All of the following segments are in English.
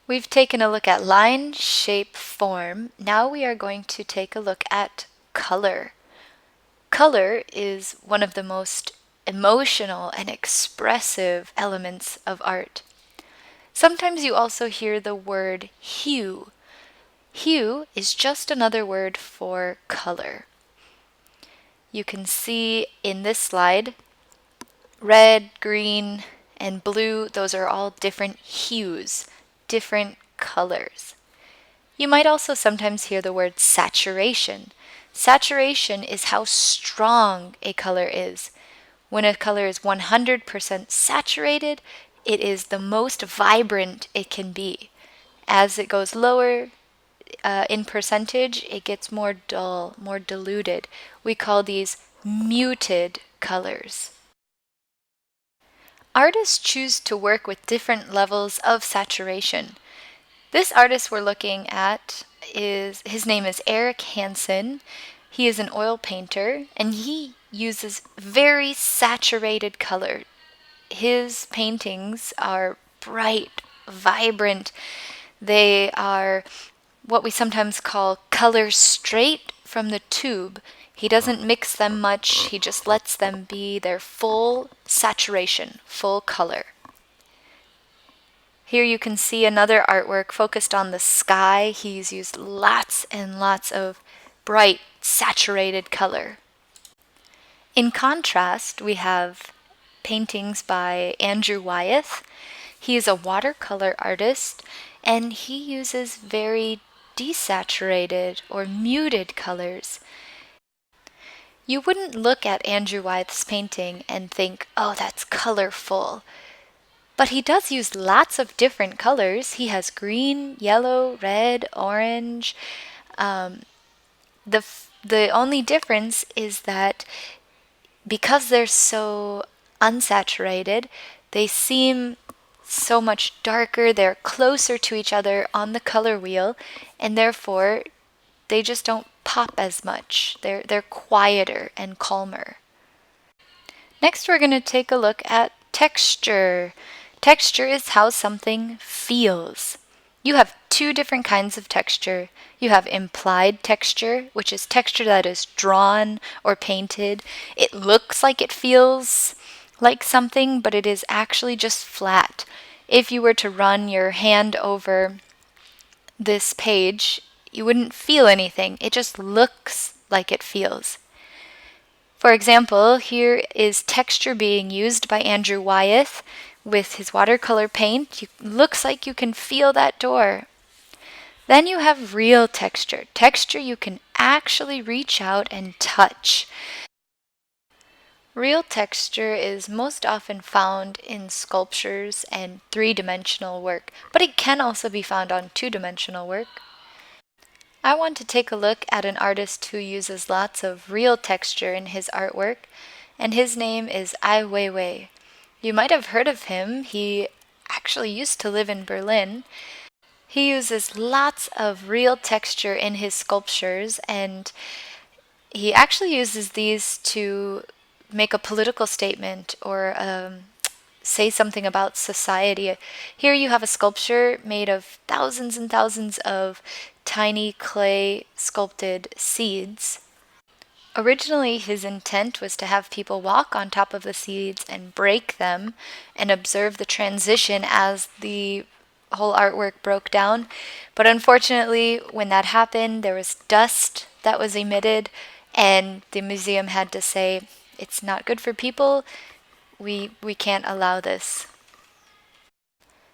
We've taken a look at line, shape, form. Now we are going to take a look at color. Color is one of the most emotional and expressive elements of art. Sometimes you also hear the word hue. Hue is just another word for color. You can see in this slide, red, green, and blue, those are all different hues, different colors. You might also sometimes hear the word saturation. Saturation is how strong a color is. When a color is 100% saturated, it is the most vibrant it can be. As it goes lower in percentage, it gets more dull, more diluted. We call these muted colors. Artists choose to work with different levels of saturation. This artist we're looking at his name is Eric Hansen. He is an oil painter and he uses very saturated color. His paintings are bright, vibrant. They are what we sometimes call color straight from the tube. He doesn't mix them much, he just lets them be their full saturation, full color. Here you can see another artwork focused on the sky. He's used lots and lots of bright, saturated color. In contrast, we have paintings by Andrew Wyeth. He is a watercolor artist and he uses very desaturated or muted colors. You wouldn't look at Andrew Wyeth's painting and think, oh, that's colorful. But he does use lots of different colors. He has green, yellow, red, orange. The only difference is that because they're so unsaturated, they seem so much darker. They're closer to each other on the color wheel, and therefore they just don't pop as much. They're quieter and calmer. Next, we're going to take a look at texture. Texture is how something feels. You have two different kinds of texture. You have implied texture, which is texture that is drawn or painted. It looks like it feels like something, but it is actually just flat. If you were to run your hand over this page, you wouldn't feel anything. It just looks like it feels. For example, here is texture being used by Andrew Wyeth with his watercolor paint. Looks like you can feel that door. Then you have real texture, texture you can actually reach out and touch. Real texture is most often found in sculptures and three-dimensional work, but it can also be found on two-dimensional work. I want to take a look at an artist who uses lots of real texture in his artwork, and his name is Ai Weiwei. You might have heard of him. He actually used to live in Berlin. He uses lots of real texture in his sculptures, and he actually uses these to make a political statement or say something about society. Here you have a sculpture made of thousands and thousands of tiny clay sculpted seeds. Originally, his intent was to have people walk on top of the seeds and break them and observe the transition as the whole artwork broke down. But unfortunately, when that happened, there was dust that was emitted, and the museum had to say, it's not good for people. We can't allow this.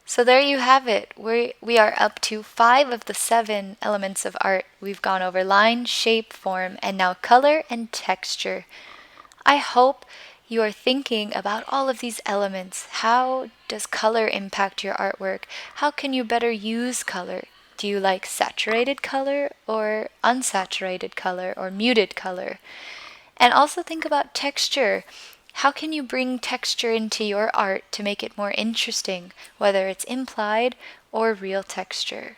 So there you have it. We are up to 5 of the 7 elements of art. We've gone over line, shape, form, and now color and texture. I hope you are thinking about all of these elements. How does color impact your artwork? How can you better use color? Do you like saturated color or unsaturated color or muted color? And also think about texture. How can you bring texture into your art to make it more interesting, whether it's implied or real texture?